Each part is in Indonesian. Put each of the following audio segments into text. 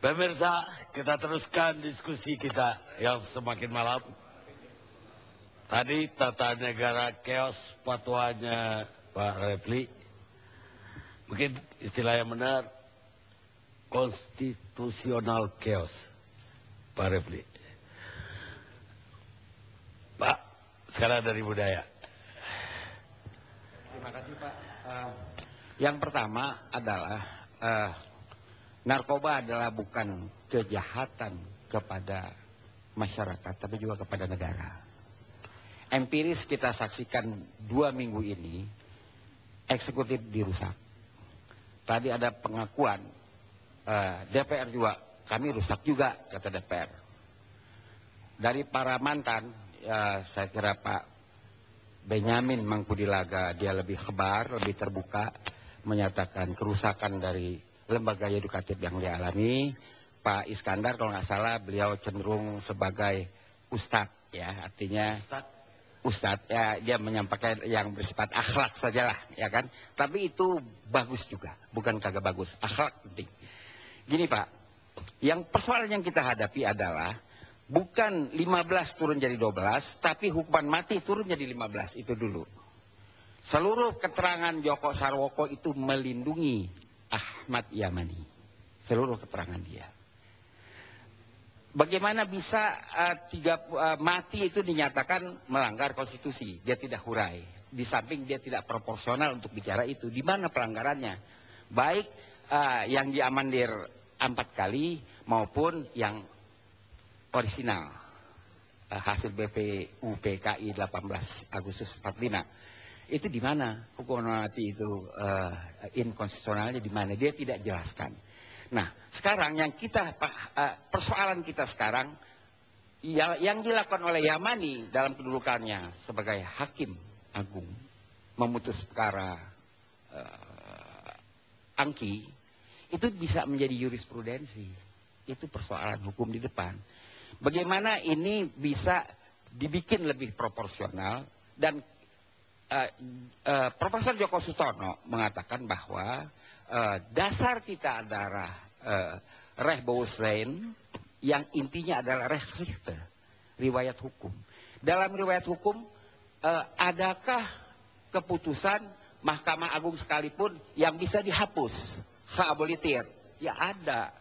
Pemirsa, kita teruskan diskusi kita yang semakin malam. Tadi tata negara chaos fatwanya Pak Refli. Mungkin istilah yang benar, konstitusional chaos, Pak Refli. Pak, sekarang dari budaya. Terima kasih Pak. Yang pertama adalah narkoba adalah bukan kejahatan kepada masyarakat, tapi juga kepada negara. Empiris kita saksikan 2 minggu ini, eksekutif dirusak. Tadi ada pengakuan, DPR juga, kami rusak juga, kata DPR. Dari para mantan, saya kira Pak Benyamin Mangkudilaga, dia lebih kebar, lebih terbuka, menyatakan kerusakan dari lembaga edukatif yang dialami. Pak Iskandar kalau nggak salah beliau cenderung sebagai ustadz, ya, artinya ustadz, ya, dia menyampaikan yang bersifat akhlak sajalah, ya kan. Tapi itu bagus juga, bukan kagak bagus, akhlak penting. Gini Pak, yang persoalan yang kita hadapi adalah bukan 15 turun jadi 12, tapi hukuman mati turun jadi 15, itu dulu. Seluruh keterangan Joko Sarwoko itu melindungi Ahmad Yamani. Seluruh keterangan dia. Bagaimana bisa mati itu dinyatakan melanggar konstitusi? Dia tidak hurai. Di samping dia tidak proporsional untuk bicara itu. Di mana pelanggarannya? Baik yang diamandir 4 kali maupun yang orisinal. Hasil BPUPKI 18 Agustus 45. Itu di mana hukuman mati itu inkonstitusionalnya di mana? Dia tidak jelaskan. Nah, sekarang yang kita persoalan kita sekarang yang dilakukan oleh Yamani dalam kedudukannya sebagai hakim agung memutus perkara angki itu bisa menjadi jurisprudensi. Itu persoalan hukum di depan. Bagaimana ini bisa dibikin lebih proporsional dan Profesor Djoko Sutono mengatakan bahwa dasar kita adalah Rechtsbewusstsein yang intinya adalah Rechtsgeschichte, riwayat hukum. Dalam riwayat hukum adakah keputusan Mahkamah Agung sekalipun yang bisa dihapus, keabolitir? Ya ada.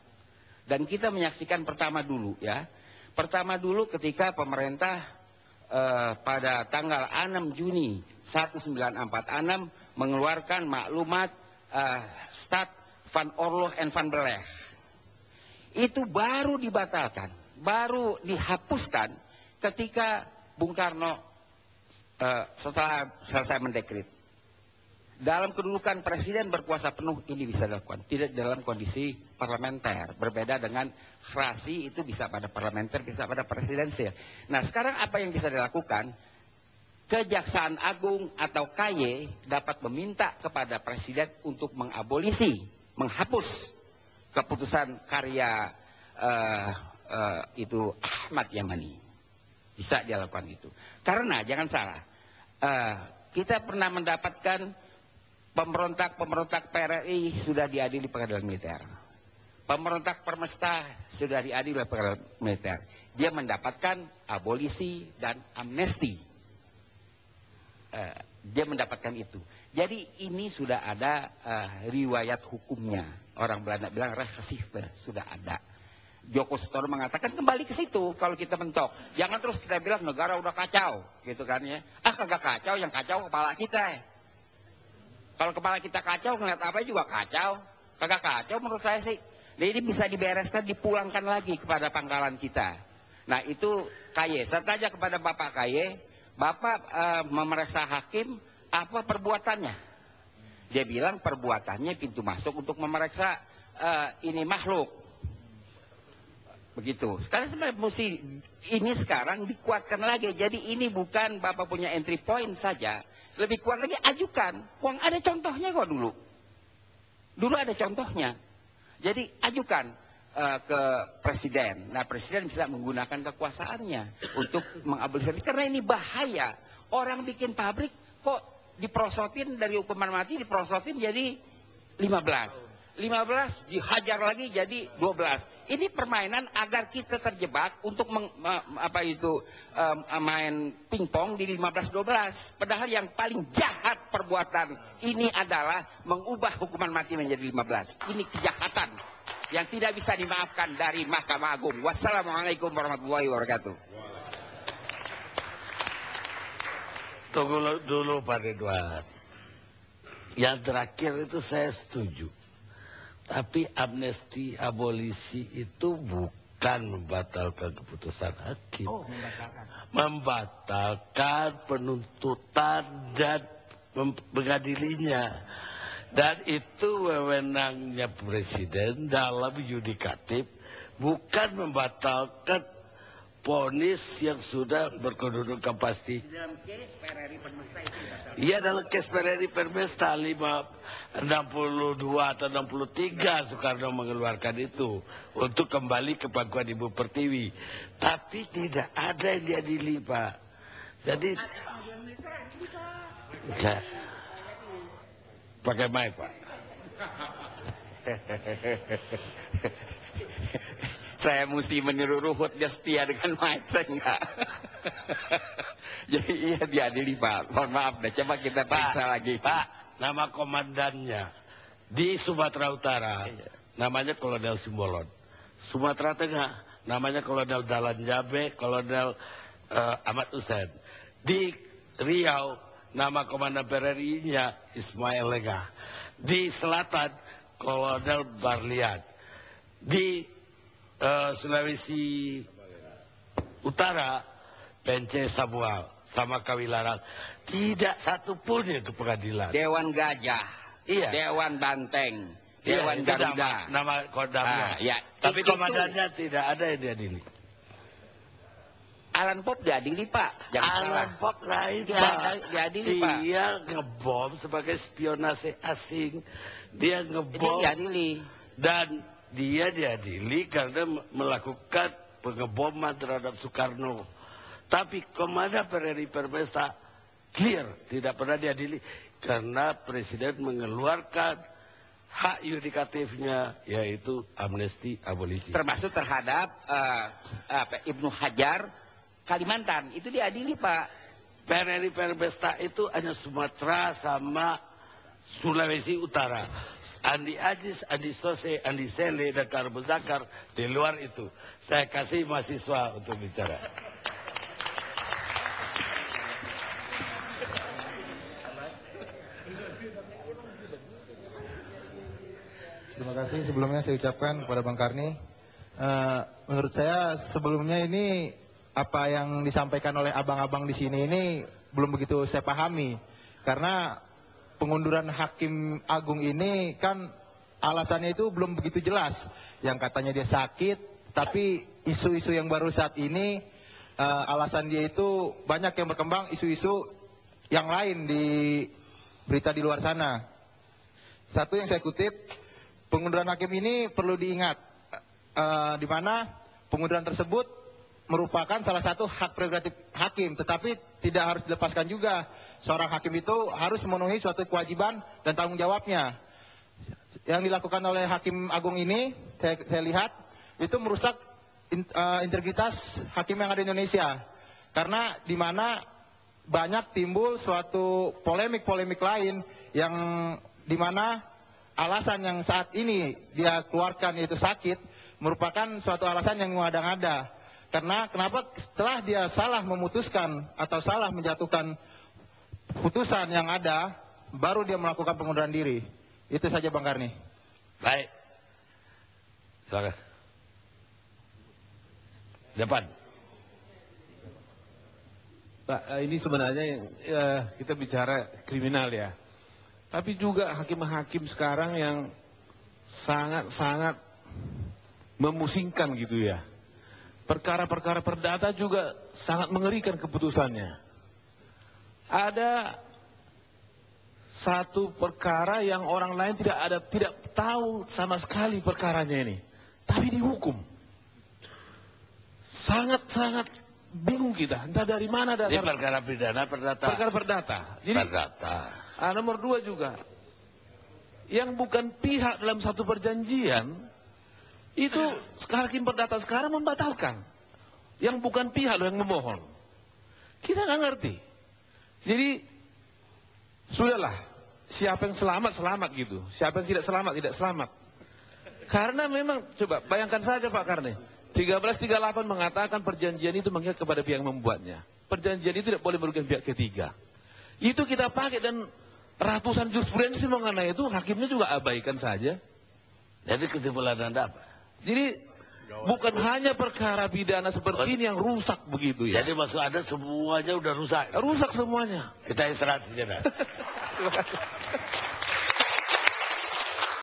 Dan kita menyaksikan pertama dulu ya. Pertama dulu ketika pemerintah pada tanggal 6 Juni 1946 mengeluarkan maklumat Stad van Oorlog en van Beleg. Itu baru dibatalkan, baru dihapuskan ketika Bung Karno setelah selesai mendekrit. Dalam kedudukan presiden berkuasa penuh ini bisa dilakukan, tidak dalam kondisi parlementer. Berbeda dengan frasi itu bisa pada parlementer, bisa pada presidensial. Nah sekarang apa yang bisa dilakukan? Kejaksaan Agung atau KY dapat meminta kepada presiden untuk mengabolisi, menghapus keputusan karya itu Ahmad Yamani. Bisa dilakukan itu. Karena jangan salah, kita pernah mendapatkan pemberontak PRRI sudah diadili pengadilan militer. Pemberontak Permesta sudah diadili oleh pengadilan militer. Dia mendapatkan abolisi dan amnesti. Dia mendapatkan itu. Jadi ini sudah ada riwayat hukumnya. Orang Belanda bilang Rechtsgeschichte sudah ada. Djoko Sutono mengatakan kembali ke situ kalau kita mentok. Jangan terus kita bilang negara udah kacau, gitu kan ya. Kagak kacau, yang kacau kepala kita. Kalau kepala kita kacau, ngeliat apa juga kacau. Kagak kacau menurut saya sih. Nah, ini bisa dibereskan, dipulangkan lagi kepada pangkalan kita. Nah itu KY. Saya tanya kepada Bapak KY, Bapak memeriksa hakim, apa perbuatannya? Dia bilang perbuatannya pintu masuk untuk memeriksa ini makhluk. Begitu. Sekarang sebenarnya mesti ini sekarang dikuatkan lagi. Jadi ini bukan Bapak punya entry point saja. Lebih kuat lagi ajukan. Uang ada contohnya kok dulu. Dulu ada contohnya. Jadi ajukan ke presiden. Nah presiden bisa menggunakan kekuasaannya untuk mengabolisi. Karena ini bahaya. Orang bikin pabrik kok diprosotin dari hukuman mati diprosotin jadi 15. 15 dihajar lagi jadi 12. Ini permainan agar kita terjebak untuk main pingpong di 15-12. Padahal yang paling jahat perbuatan ini adalah mengubah hukuman mati menjadi 15. Ini kejahatan yang tidak bisa dimaafkan dari Mahkamah Agung. Wassalamualaikum warahmatullahi wabarakatuh. Tunggu dulu Pak Ridwan. Yang terakhir itu saya setuju. Tapi amnesti abolisi itu bukan membatalkan keputusan hakim. Oh, membatalkan. Membatalkan penuntutan dan mengadilinya. Dan itu wewenangnya presiden dalam yudikatif, bukan membatalkan vonis yang sudah berkedudukan pasti. Dalam case PRRI Permesta itu Iya, dalam case PRRI Permesta 62 atau 63 Soekarno mengeluarkan itu untuk kembali ke pangkuan Ibu Pertiwi. Tapi tidak ada yang diadili, Pak. Jadi enggak. Pakai mic, Pak. Saya mesti menyuruh Ruhut dia setia dengan mic, saya enggak. Jadi iya diadili, Pak. Mohon maaf deh, coba kita periksa lagi. Pak, nama komandannya di Sumatera Utara namanya Kolonel Simbolon. Sumatera Tengah namanya Kolonel Dalan Jabe, Kolonel Ahmad Hussein. Di Riau nama komandan PRRI-nya Ismail Lega. Di Selatan Kolonel Barlian. Di Sulawesi Utara Pence Samuel sama Kawilarang. Tidak satupun yang ke pengadilan. Dewan Gajah, Iya. Dewan Banteng, Iya, Dewan itu Garuda. nama kodamnya. Ya, Tapi itu komandannya tidak ada yang diadili. Alan Pop diadili, Pak. Jangan salah. Alan Pop lain, Dia- Pak. diadili, Pak. Dia ngebom sebagai spionase asing. Dia Ini ngebom diadili. dan dia diadili karena melakukan pengeboman terhadap Soekarno. Tapi Komandan PRRI Permesta clear tidak pernah diadili karena Presiden mengeluarkan hak yudikatifnya yaitu amnesti abolisi. Termasuk terhadap Ibnu Hajar Kalimantan. Itu diadili, Pak. PRRI Permesta itu hanya Sumatera sama Sulawesi Utara. Andi Ajis, Andi Sose, Andi Sele, dan Karbu Zakar di luar itu. Saya kasih mahasiswa untuk bicara. Terima kasih sebelumnya saya ucapkan kepada Bang Karni. Menurut saya sebelumnya ini apa yang disampaikan oleh abang-abang di sini ini belum begitu saya pahami. Karena pengunduran Hakim Agung ini kan alasannya itu belum begitu jelas. Yang katanya dia sakit, tapi isu-isu yang baru saat ini alasan dia itu banyak yang berkembang isu-isu yang lain di berita di luar sana. Satu yang saya kutip, pengunduran hakim ini perlu diingat, di mana pengunduran tersebut merupakan salah satu hak prerogatif hakim, tetapi tidak harus dilepaskan juga. Seorang hakim itu harus memenuhi suatu kewajiban dan tanggung jawabnya. Yang dilakukan oleh Hakim Agung ini, saya lihat, itu merusak integritas hakim yang ada di Indonesia. Karena di mana banyak timbul suatu polemik-polemik lain yang di mana alasan yang saat ini dia keluarkan yaitu sakit merupakan suatu alasan yang mengada-ngada. Karena kenapa setelah dia salah memutuskan atau salah menjatuhkan putusan yang ada, baru dia melakukan pengunduran diri. Itu saja Bang Karni. Baik. Silakan. Depan. Pak, ini sebenarnya kita bicara kriminal ya. Tapi juga hakim-hakim sekarang yang sangat-sangat memusingkan gitu ya. Perkara-perkara perdata juga sangat mengerikan keputusannya. Ada satu perkara yang orang lain tidak tahu sama sekali perkaranya ini, tapi dihukum. Sangat-sangat bingung kita, entah dari mana Ini dasar perkara pidana perdata. perkara perdata. Jadi Perdata. nomor 2 juga yang bukan pihak dalam satu perjanjian, itu hakim perdata sekarang membatalkan. Yang bukan pihak loh yang memohon. Kita nggak ngerti. Jadi, sudahlah. Siapa yang selamat, selamat gitu. Siapa yang tidak selamat, tidak selamat. Karena memang, coba bayangkan saja Pak Karni. 1338 mengatakan perjanjian itu mengikat kepada pihak yang membuatnya. Perjanjian itu tidak boleh merugikan pihak ketiga. Itu kita pakai dan ratusan jurisprudensi mengenai itu, hakimnya juga abaikan saja. Jadi kesimpulan Anda apa? Jadi bukan hanya perkara pidana seperti ini yang rusak begitu ya. Jadi maksud Anda semuanya udah rusak. Rusak semuanya. Kita istirahat sejenak. Terima kasih.